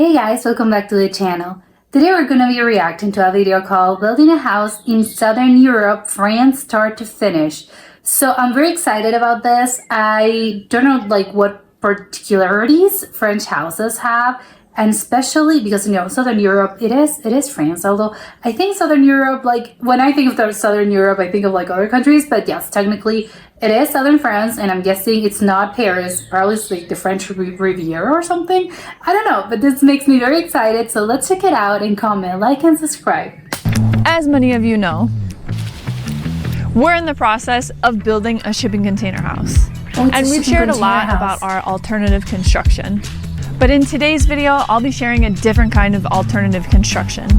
Hey guys, welcome back to the channel. Today we're going to be reacting to a video called Building a House in Southern Europe, France start to finish. So I'm very excited about this. I don't know what particularities French houses have, and especially because Southern Europe, it is France, although I think Southern Europe, when I think of Southern Europe I think of other countries, but yes, technically it is Southern France, and I'm guessing it's not Paris, probably it's the French Riviera or something. I don't know, but this makes me very excited, so let's check it out and comment, like, and subscribe. As many of you know, we're in the process of building a shipping container house. And we've shared a lot about our alternative construction. But in today's video, I'll be sharing a different kind of alternative construction.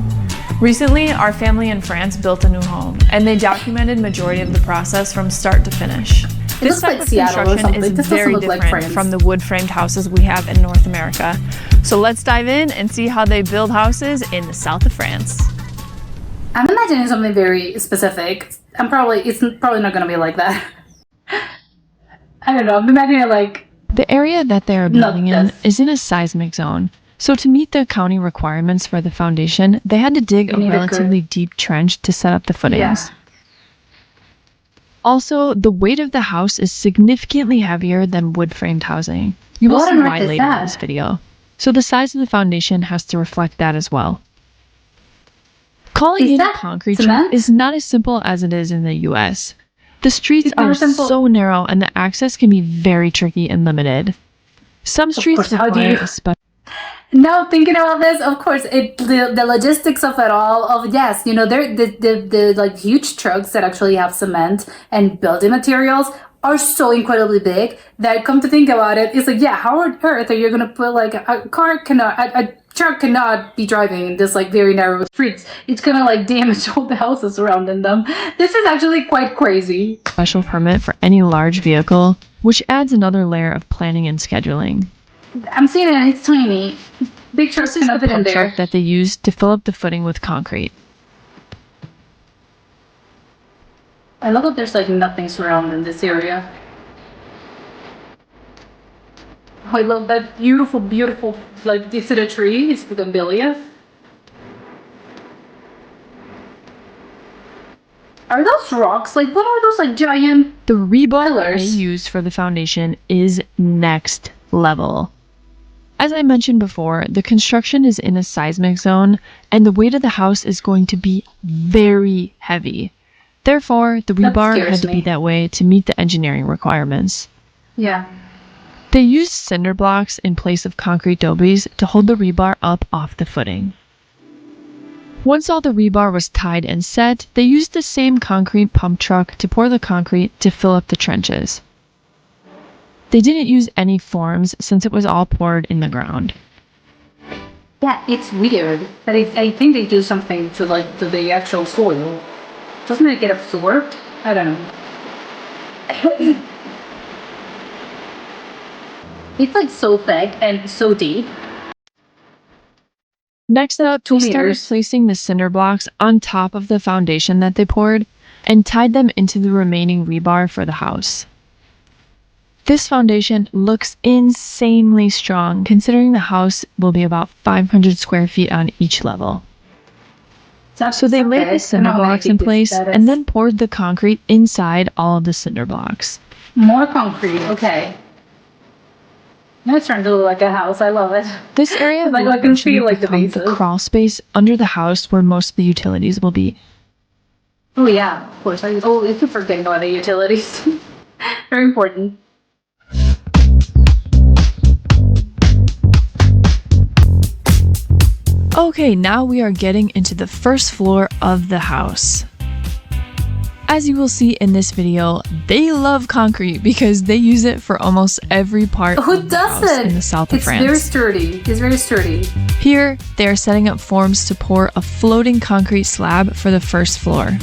Recently, our family in France built a new home, and they documented majority of the process from start to finish. This type of construction is very different from the wood-framed houses we have in North America. So let's dive in and see how they build houses in the south of France. I'm imagining something very specific. It's probably not gonna be like that. I don't know, I'm imagining it the area that they are building in is in a seismic zone. So to meet the county requirements for the foundation, they had to dig a relatively deep trench to set up the footings. Yeah. Also, the weight of the house is significantly heavier than wood-framed housing. You will see why later in this video. So the size of the foundation has to reflect that as well. Calling it a concrete jungle is not as simple as it is in the US. The streets are so narrow and the access can be very tricky and limited. Some streets require a special... Now thinking about this, of course, the logistics of it all, yes, they're the huge trucks that actually have cement and building materials are so incredibly big that, come to think about it, it's how on earth are you gonna put a truck cannot be driving in this very narrow streets. It's gonna damage all the houses surrounding them. This is actually quite crazy. Special permit for any large vehicle, which adds another layer of planning and scheduling. I'm seeing it, and it's tiny. Big trucks cannot fit in there. Truck that they use to fill up the footing with concrete. I love that there's nothing surrounding this area. I love that beautiful this is a tree. It's the bougainvillea. Are those rocks? What are those giant The rebar pillars they used for the foundation is next level. As I mentioned before, the construction is in a seismic zone, and the weight of the house is going to be very heavy. Therefore, the rebar had to be that way to meet the engineering requirements. Yeah. They used cinder blocks in place of concrete dobies to hold the rebar up off the footing. Once all the rebar was tied and set, they used the same concrete pump truck to pour the concrete to fill up the trenches. They didn't use any forms since it was all poured in the ground. Yeah, it's weird, but I think they do something to the actual soil. Doesn't it get absorbed? I don't know. It's so thick and so deep. Next up, they started placing the cinder blocks on top of the foundation that they poured and tied them into the remaining rebar for the house. This foundation looks insanely strong, considering the house will be about 500 square feet on each level. So they laid the cinder blocks in place and then poured the concrete inside all of the cinder blocks. More concrete, okay. Now it's starting to look like a house. I love it. This area will eventually become the crawl space under the house where most of the utilities will be. Oh yeah, of course. I keep forgetting about the utilities. Very important. Okay, now we are getting into the first floor of the house. As you will see in this video, they love concrete because they use it for almost every part of the house in the south of France. It's very sturdy. Here, they are setting up forms to pour a floating concrete slab for the first floor.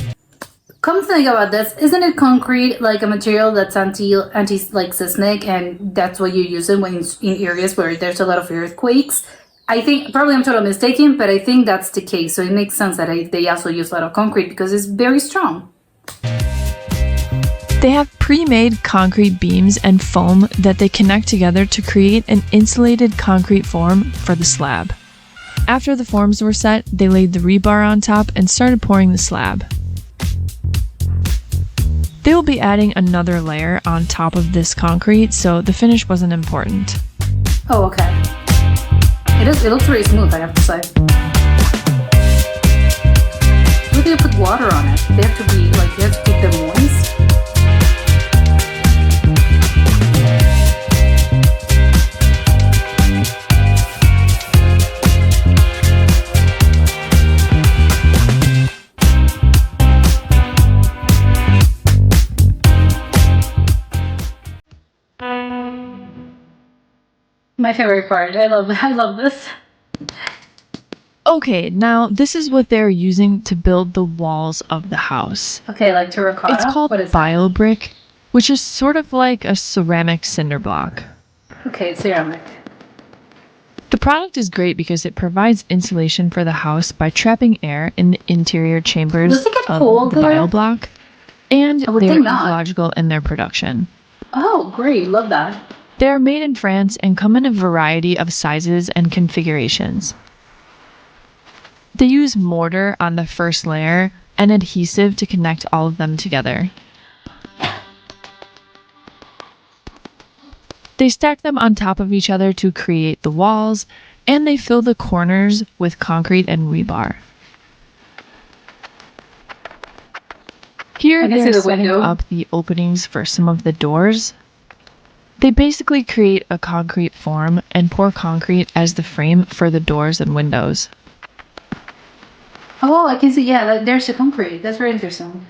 Come to think about this, isn't it concrete a material that's anti-seismic, and that's what you use it when in areas where there's a lot of earthquakes? I think, probably I'm totally mistaken, but I think that's the case. So it makes sense that they also use a lot of concrete because it's very strong. They have pre-made concrete beams and foam that they connect together to create an insulated concrete form for the slab. After the forms were set, they laid the rebar on top and started pouring the slab. They will be adding another layer on top of this concrete, so the finish wasn't important. Oh, okay. It looks very smooth, I have to say. Maybe they put water on it. They have to be, like, you have to keep them moist. My favorite part. I love this. Okay, now this is what they're using to build the walls of the house. Okay, like terracotta. It's called BioBrick, which is sort of like a ceramic cinder block. Okay, ceramic. The product is great because it provides insulation for the house by trapping air in the interior chambers Does it get of cold the there? BioBlock, and I would they're think not. ecological in their production. Oh, great. Love that. They are made in France and come in a variety of sizes and configurations. They use mortar on the first layer and adhesive to connect all of them together. They stack them on top of each other to create the walls, and they fill the corners with concrete and rebar. Here I can see they're the setting window. up the openings for some of the doors. They basically create a concrete form and pour concrete as the frame for the doors and windows. Oh, I can see. Yeah, there's the concrete. That's very interesting.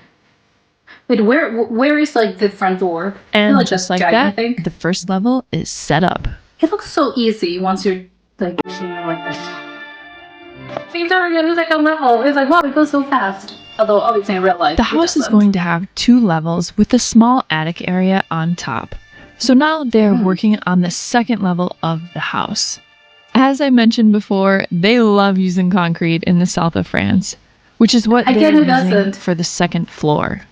Wait, where is like the front door? And Like just that like giant that, thing? the first level is set up. It looks so easy once you're like this. Seems already on the second level. It's like, wow, it goes so fast. Although obviously in real life, The it house is doesn't. going to have 2 levels with a small attic area on top. So now they're working on the second level of the house. As I mentioned before, they love using concrete in the south of France, which is what they're Again, who using doesn't? for the second floor.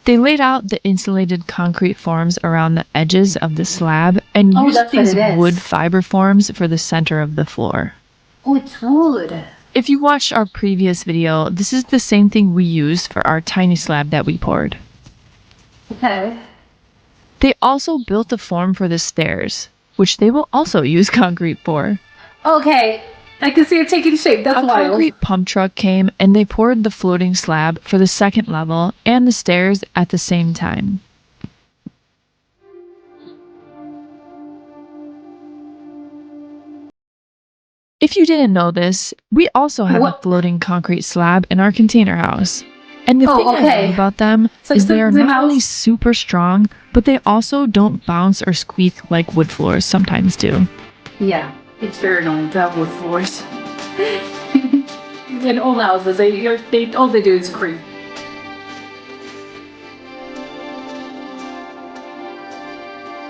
They laid out the insulated concrete forms around the edges of the slab and Oh, used that's what these it is. wood fiber forms for the center of the floor. Oh, it's wood. If you watched our previous video, this is the same thing we used for our tiny slab that we poured. Okay. They also built a form for the stairs, which they will also use concrete for. Okay. I can see it taking shape. That's A wild. concrete pump truck came and they poured the floating slab for the second level and the stairs at the same time. If you didn't know this, we also have What? a floating concrete slab in our container house. And the Oh, thing I okay. love about them So is they are the not only mouse- super strong, but they also don't bounce or squeak like wood floors sometimes do. Yeah, it's very annoying to have wood floors. In old houses, all they do is creak.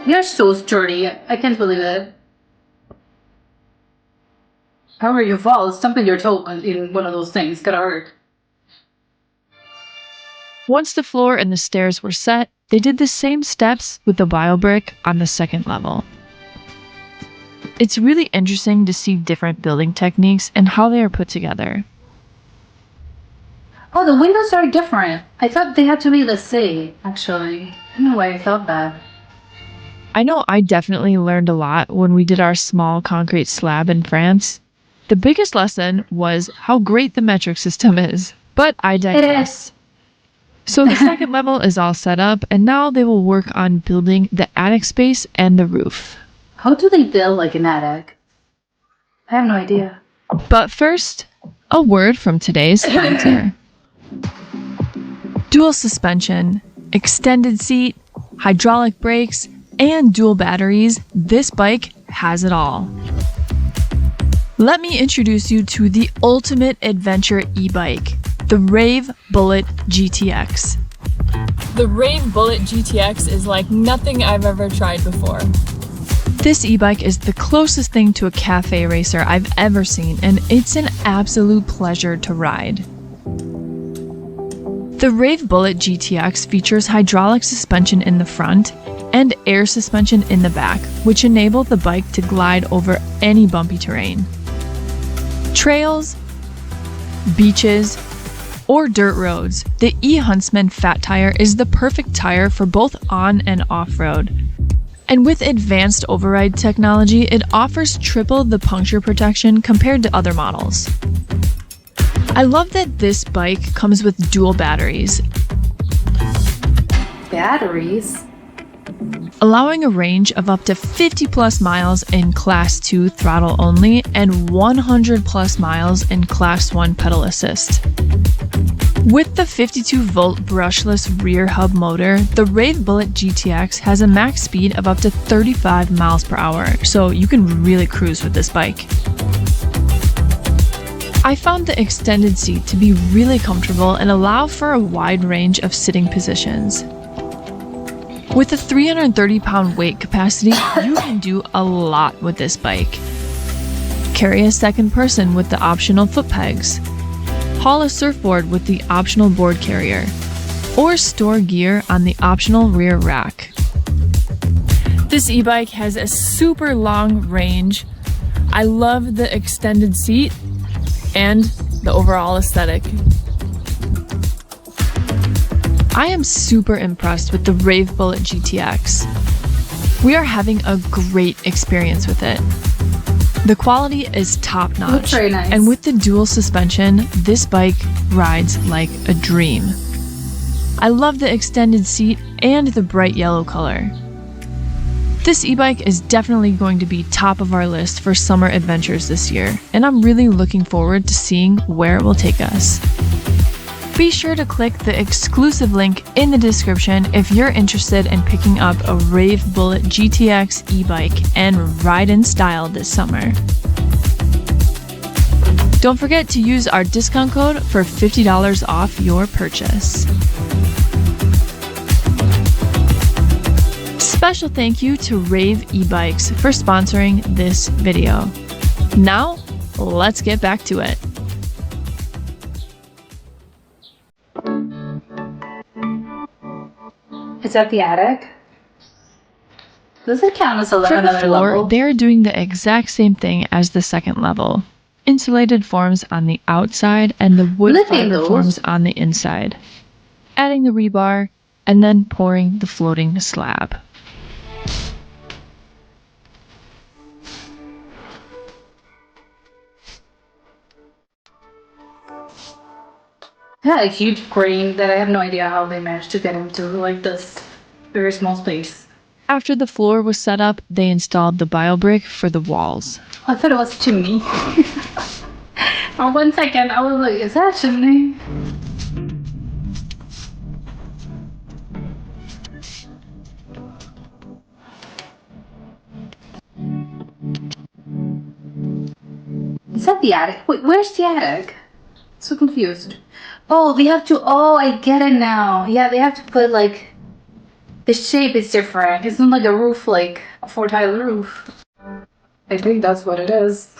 You're so sturdy. I can't believe it. However you fall, stumping your toe in one of those things gotta hurt. Once the floor and the stairs were set, they did the same steps with the BioBrick on the second level. It's really interesting to see different building techniques and how they are put together. Oh, the windows are different. I thought they had to be the same, actually. I don't know why I thought that. I know I definitely learned a lot when we did our small concrete slab in France. The biggest lesson was how great the metric system is, but I digress. So the second level is all set up, and now they will work on building the attic space and the roof. How do they build like an attic? I have no idea. But first, a word from today's sponsor. Dual suspension, extended seat, hydraulic brakes, and dual batteries, this bike has it all. Let me introduce you to the ultimate adventure e-bike, the Rave Bullet GTX. The Rave Bullet GTX is like nothing I've ever tried before. This e-bike is the closest thing to a cafe racer I've ever seen, and it's an absolute pleasure to ride. The Rave Bullet GTX features hydraulic suspension in the front and air suspension in the back, which enable the bike to glide over any bumpy terrain. Trails, beaches, or dirt roads, the eHuntsman Fat Tire is the perfect tire for both on and off-road. And with advanced override technology, it offers triple the puncture protection compared to other models. I love that this bike comes with dual batteries, Batteries? allowing a range of up to 50 plus miles in Class 2 throttle only and 100 plus miles in Class 1 pedal assist. With the 52-volt brushless rear hub motor, the Rave Bullet GTX has a max speed of up to 35 miles per hour, so you can really cruise with this bike. I found the extended seat to be really comfortable and allow for a wide range of sitting positions. With a 330-pound weight capacity, you can do a lot with this bike. Carry a second person with the optional foot pegs, haul a surfboard with the optional board carrier, or store gear on the optional rear rack. This e-bike has a super long range. I love the extended seat and the overall aesthetic. I am super impressed with the Rave Bullet GTX. We are having a great experience with it. The quality is top notch, Looks very nice. and with the dual suspension, this bike rides like a dream. I love the extended seat and the bright yellow color. This e-bike is definitely going to be top of our list for summer adventures this year, and I'm really looking forward to seeing where it will take us. Be sure to click the exclusive link in the description if you're interested in picking up a Rave Bullet GTX e-bike and ride in style this summer. Don't forget to use our discount code for $50 off your purchase. Special thank you to Rave e-bikes for sponsoring this video. Now, let's get back to it. Is that the attic? Does it count as For the another floor, level? they're doing the exact same thing as the second level. Insulated forms on the outside and the wood Lifting fiber those. forms on the inside. Adding the rebar and then pouring the floating slab. Yeah, a huge crane that I have no idea how they managed to get into like this very small space. After the floor was set up, they installed the BioBrick for the walls. I thought it was a chimney. For 1 second, I was like, is that a chimney? Is that the attic? Wait, where's the attic? So confused. Oh, they have to. Oh, I get it now. Yeah, they have to put like. The shape is different. It's not like a roof, like a 4-tile roof. I think that's what it is.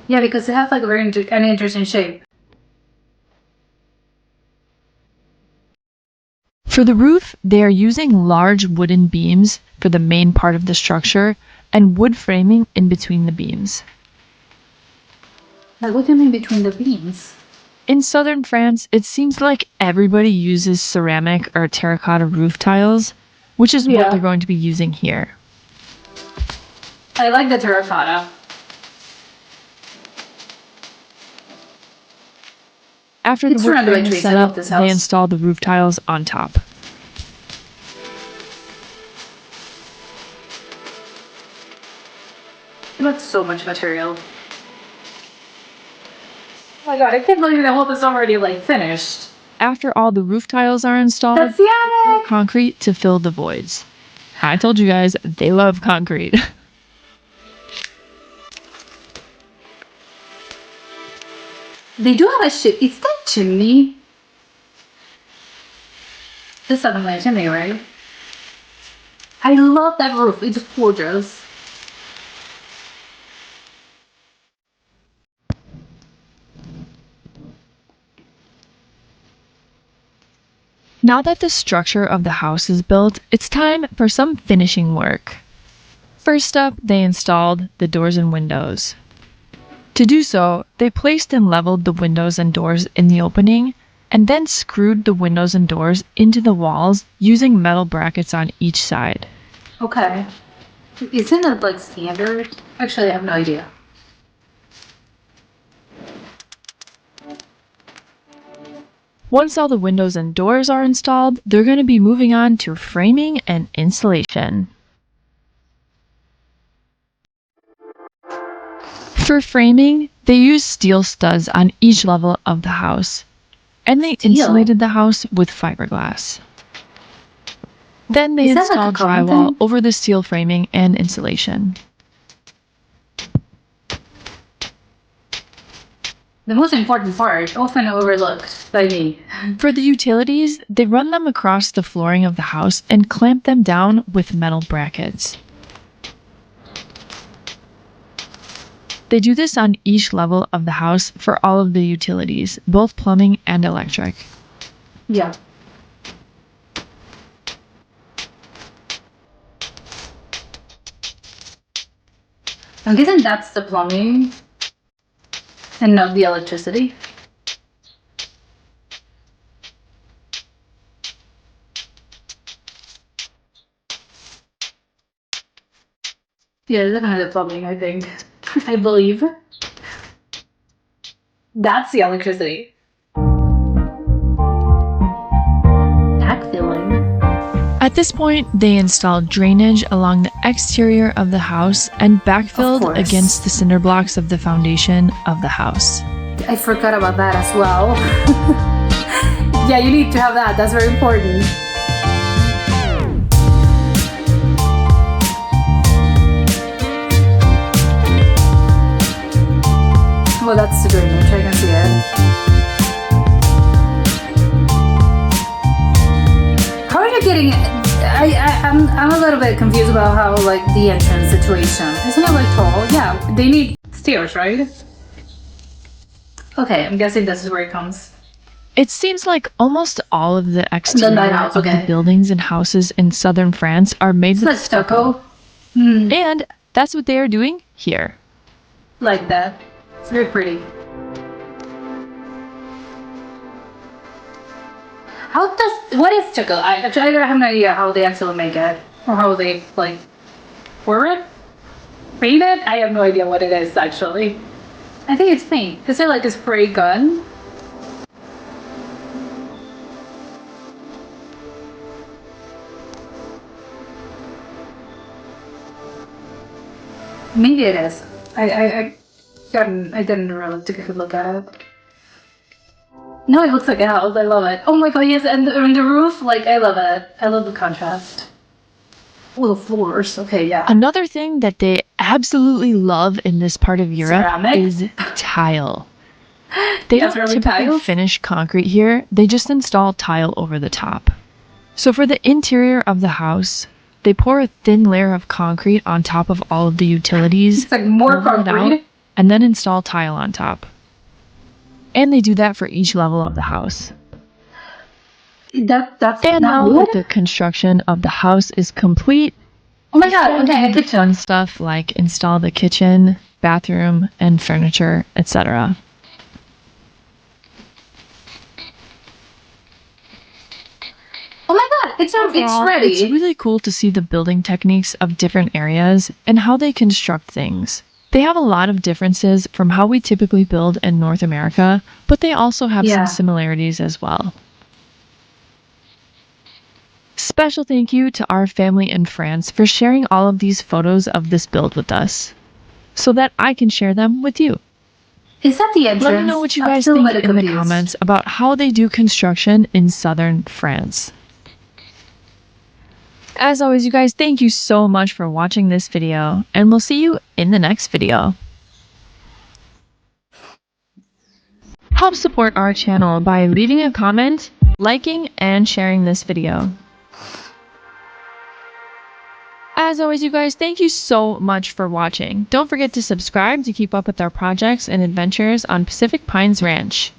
Yeah, because they have like a very an interesting shape. For the roof, they are using large wooden beams for the main part of the structure and wood framing in between the beams. Like, what do you mean between the beams? In southern France, it seems like everybody uses ceramic or terracotta roof tiles, which is what Yeah. they're going to be using here. I like the terracotta. After It's the wood surrounded by frame is trees. set I love up, this they house. install the roof tiles on top. That's so much material. Oh my god, I can't believe that whole is already like finished. After all the roof tiles are installed, That's the attic! concrete to fill the voids. I told you guys, they love concrete. They do have a ship. Is that chimney? This is something like a chimney, right? I love that roof. It's gorgeous. Now that the structure of the house is built, it's time for some finishing work. First up, they installed the doors and windows. To do so, they placed and leveled the windows and doors in the opening, and then screwed the windows and doors into the walls using metal brackets on each side. Okay. Isn't it like standard? Actually, I have no idea. Once all the windows and doors are installed, they're going to be moving on to framing and insulation. For framing, they used steel studs on each level of the house, and they insulated the house with fiberglass. Then they installed drywall over the steel framing and insulation. The most important part, often overlooked by me. For the utilities, they run them across the flooring of the house and clamp them down with metal brackets. They do this on each level of the house for all of the utilities, both plumbing and electric. Yeah. I'm guessing that's the plumbing and not the electricity. Yeah, it's kind of the plumbing, I think. I believe. That's the electricity. Backfilling. At this point, they installed drainage along the exterior of the house and backfilled against the cinder blocks of the foundation of the house. I forgot about that as well. Yeah, you need to have that. That's very important. Well, that's the drainage. I can see it. How are you getting it? I'm a little bit confused about how, like, the entrance situation. Isn't it, like, tall? Yeah, they need stairs, right? Okay, I'm guessing this is where it comes. It seems like almost all of the exterior of the buildings and houses in southern France are made with stucco. And that's what they are doing here. Like that. It's very pretty. What is stucco? I have no idea how they actually make it. Or how they, like, pour it? Paint it? I have no idea what it is, actually. I think it's paint. Is it like a spray gun? Maybe it is. I didn't really take a good look at it. No, it looks like a house. I love it. Oh my god, yes, and the roof, like, I love it. I love the contrast. Oh, the floors. Okay, yeah. Another thing that they absolutely love in this part of Europe is tile. They don't typically finish concrete here. They just install tile over the top. So for the interior of the house, they pour a thin layer of concrete on top of all of the utilities. It's like more concrete. And then install tile on top. And they do that for each level of the house. That's and now that the construction of the house is complete, oh my god, okay, the fun stuff like install the kitchen, bathroom, and furniture, etc. Oh my god, it's ready. It's really cool to see the building techniques of different areas and how they construct things. They have a lot of differences from how we typically build in North America, but they also have some similarities as well. Special thank you to our family in France for sharing all of these photos of this build with us, so that I can share them with you. Is that the entrance? Let me know what you guys think in the comments about how they do construction in southern France. As always, you guys, thank you so much for watching this video, and we'll see you in the next video. Help support our channel by leaving a comment, liking, and sharing this video. As always, you guys, thank you so much for watching. Don't forget to subscribe to keep up with our projects and adventures on Pacific Pines Ranch.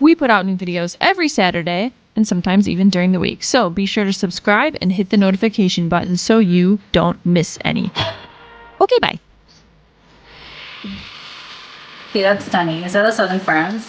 We put out new videos every Saturday, and sometimes even during the week. So be sure to subscribe and hit the notification button so you don't miss any. Okay, bye. Okay, that's stunning. Is that the southern France?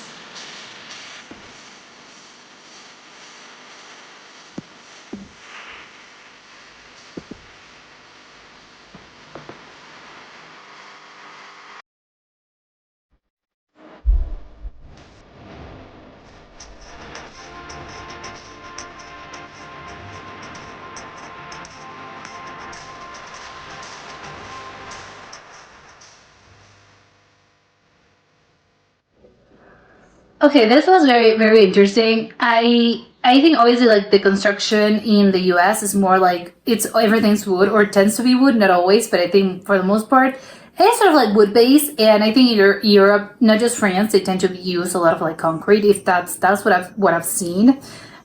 Okay, this was very, very interesting. I think obviously like the construction in the US is more like it's everything's wood or tends to be wood, not always, but I think for the most part it's sort of like wood based. And I think Europe, not just France, they tend to use a lot of like concrete. If that's what I've seen.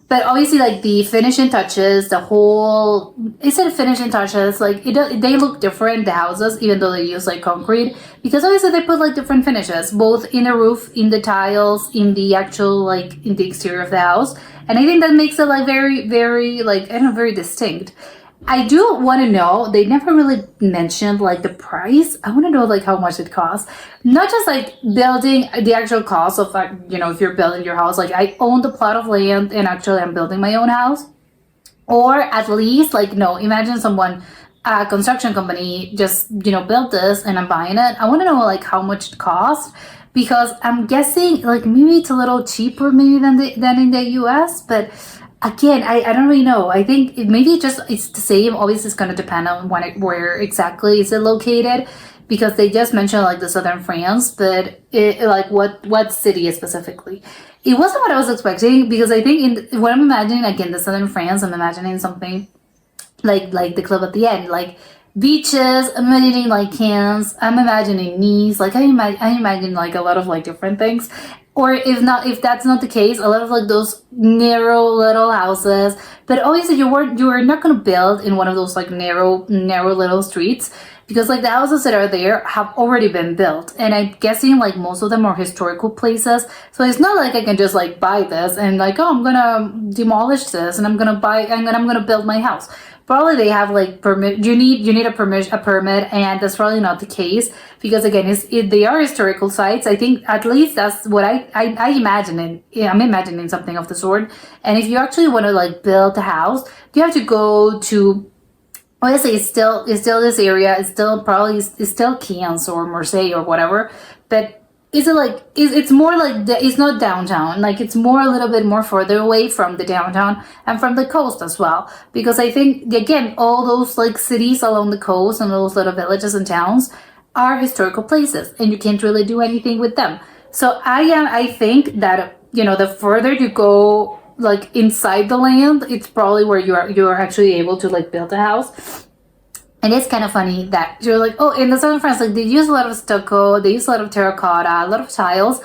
But obviously, like the finishing touches, the whole instead of finishing touches, like they look different. The houses, even though they use like concrete, because obviously they put like different finishes, both in the roof, in the tiles, in the actual like in the exterior of the house, and I think that makes it like very, very like I don't know, very distinct. I do want to know. They never really mentioned like the price. I want to know like how much it costs. Not just like building the actual cost of like if you're building your house. Like I own the plot of land and actually I'm building my own house, or at least like no. Imagine someone, a construction company, just built this and I'm buying it. I want to know like how much it costs because I'm guessing like maybe it's a little cheaper maybe than in the U.S. But again, I don't really know. I think maybe it's the same. Obviously, it's going to depend on where exactly is it located, because they just mentioned like the southern France, but like what city specifically. It wasn't what I was expecting because I think what I'm imagining again the southern France, I'm imagining something like the club at the end, like beaches. I'm imagining like cans. I'm imagining knees. Like I imagine like a lot of like different things. Or if that's not the case, a lot of like those narrow little houses. But obviously you are not gonna build in one of those like narrow little streets, because like the houses that are there have already been built, and I'm guessing like most of them are historical places. So it's not like I can just like buy this and like, oh, I'm gonna demolish this and I'm gonna build my house. Probably they have like permit. You need a permit, and that's probably not the case, because again, they are historical sites. I think at least that's what I imagine. And yeah, I'm imagining something of the sort. And if you actually want to like build a house, you have to go to. Obviously, it's still this area. It's still Cannes or Marseille or whatever. But it's more like it's not downtown. Like it's more a little bit more further away from the downtown and from the coast as well. Because I think again, all those like cities along the coast and those little villages and towns are historical places, and you can't really do anything with them. So I think that the further you go like inside the land, it's probably where you are actually able to like build a house. And it's kind of funny that you're like, oh, in the southern France, like they use a lot of stucco, they use a lot of terracotta, a lot of tiles.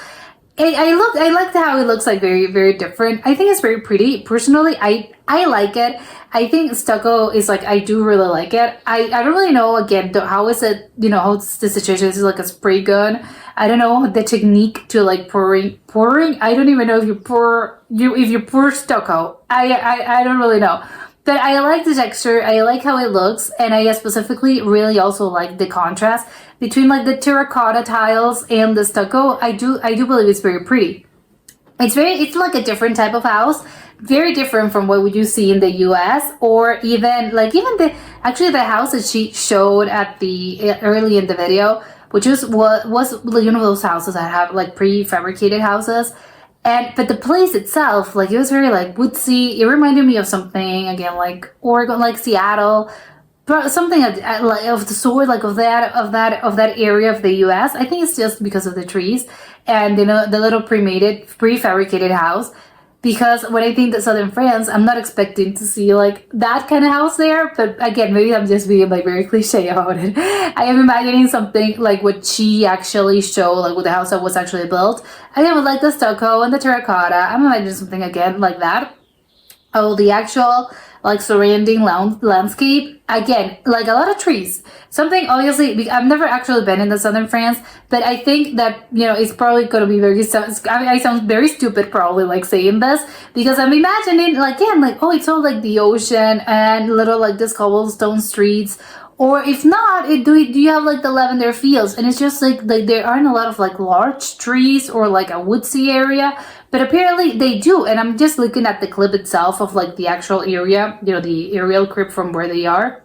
I like how it looks like very, very different. I think it's very pretty. Personally, I like it. I think stucco is like, I do really like it. I don't really know, again, how is it, how's the situation? Is it like a spray gun? I don't know the technique to like pouring. I don't even know if you pour stucco. I don't really know. But I like the texture, I like how it looks, and I specifically really also like the contrast between like the terracotta tiles and the stucco. I do believe it's very pretty. It's like a different type of house, very different from what would you see in the US, or even the house that she showed at the early in the video, which was one of those houses that have like prefabricated houses. But the place itself, like it was very like woodsy. It reminded me of something again, like Oregon, like Seattle, something like of the sort, like of that area of the U.S. I think it's just because of the trees and the little prefabricated house. Because when I think that southern France, I'm not expecting to see like that kind of house there. But again, maybe I'm just being like very cliche about it. I am imagining something like what she actually showed, like with the house that was actually built. I would like the stucco and the terracotta. I'm imagining something again like that. Oh, the actual like surrounding landscape, again, like a lot of trees. Something obviously, I've never actually been in the southern France, but I think that it's probably going to be very. I sound very stupid probably like saying this, because I'm imagining like, again, like, oh, it's all like the ocean and little like this cobblestone streets, Or if not, do you have like the lavender fields? And it's just like there aren't a lot of like large trees or like a woodsy area, but apparently they do. And I'm just looking at the clip itself of like the actual area, the aerial clip from where they are.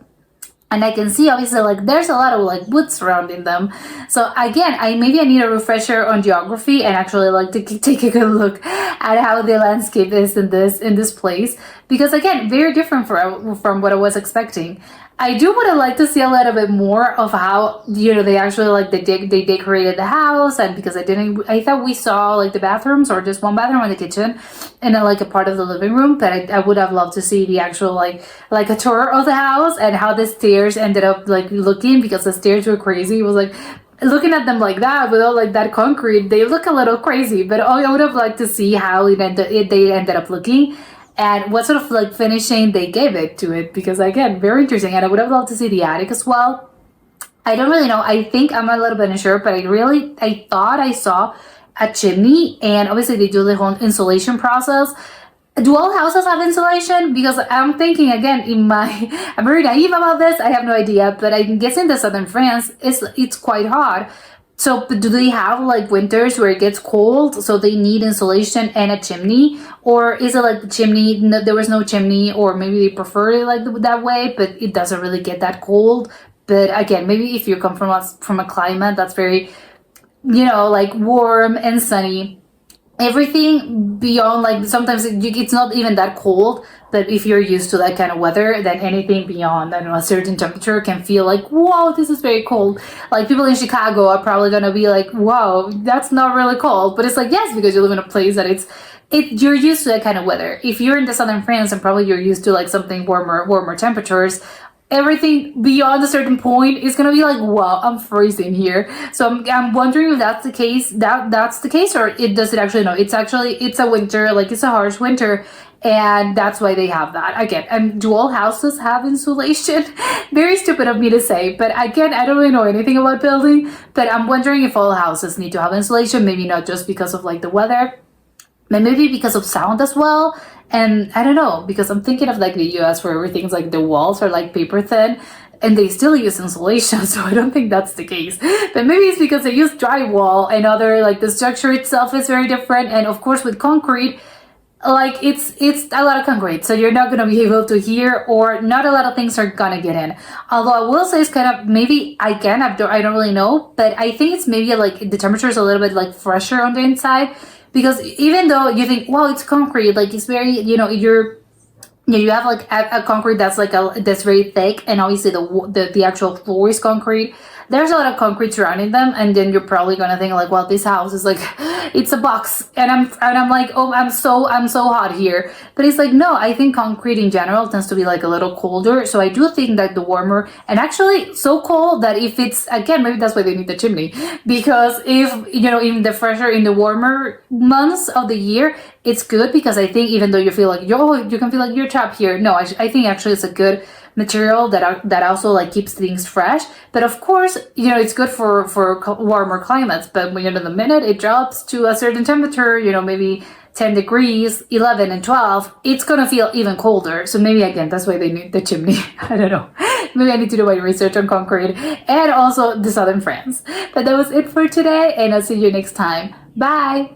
And I can see obviously like there's a lot of like wood surrounding them. So again, I need a refresher on geography and actually like to take a good look at how the landscape is in this place, because again, very different from what I was expecting. I do would have liked to see a little bit more of how they actually like they decorated the house, and because I thought we saw like the bathrooms or just one bathroom in the kitchen and then like a part of the living room, but I would have loved to see the actual like a tour of the house and how the stairs ended up like looking, because the stairs were crazy. It was like looking at them like that without like that concrete, they look a little crazy, but I would have liked to see how they ended up looking and what sort of like finishing they gave it to it, because again, very interesting. And I would have loved to see the attic as well. I don't really know. I think I'm a little bit unsure, but I thought I saw a chimney, and obviously they do the whole insulation process. Do all houses have insulation? Because I'm thinking again, I'm very naive about this. I have no idea, but I'm guessing the southern France it's quite hot. So do they have like winters where it gets cold, so they need insulation and a chimney? Or is it like the chimney, there was no chimney, or maybe they prefer it like that way, but it doesn't really get that cold? But again, maybe if you come from a climate that's very, like warm and sunny, everything beyond like sometimes it's not even that cold, but if you're used to that kind of weather, then anything beyond, I don't know, a certain temperature can feel like, whoa, this is very cold. Like people in Chicago are probably gonna be like, wow, that's not really cold. But it's like, yes, because you live in a place that you're used to that kind of weather. If you're in the southern France, and probably you're used to like something warmer temperatures, everything beyond a certain point is gonna be like, wow, I'm freezing here. So I'm wondering if that's the case. That's the case, or does it actually? No, it's a winter, like it's a harsh winter, and that's why they have that. Again, and do all houses have insulation? Very stupid of me to say, but again, I don't really know anything about building, but I'm wondering if all houses need to have insulation. Maybe not just because of like the weather, but maybe because of sound as well. And I don't know, because I'm thinking of like the US where everything's like the walls are like paper thin and they still use insulation, so I don't think that's the case. But maybe it's because they use drywall and other like the structure itself is very different, and of course with concrete, like it's a lot of concrete, so you're not going to be able to hear, or not a lot of things are gonna get in. Although I will say it's kind of, maybe I don't really know, but I think it's maybe like the temperature is a little bit like fresher on the inside, because even though you think, wow, it's concrete, like it's very, you have like a concrete that's like that's very thick, and obviously the actual floor is concrete. There's a lot of concrete surrounding them, and then you're probably gonna think like, well, this house is like, it's a box, and I'm like, oh, I'm so hot here. But it's like, no, I think concrete in general tends to be like a little colder. So I do think that the warmer, and actually so cold that if it's, again, maybe that's why they need the chimney, because if in the fresher, in the warmer months of the year, it's good, because I think even though you feel like you can feel like you're trapped here, no, I think actually it's a good material that also like keeps things fresh. But of course, it's good for warmer climates, but when the minute it drops to a certain temperature, maybe 10 degrees, 11 and 12, it's gonna feel even colder. So maybe again, that's why they need the chimney. I don't know. Maybe I need to do my research on concrete and also the southern France. But that was it for today, and I'll see you next time. Bye!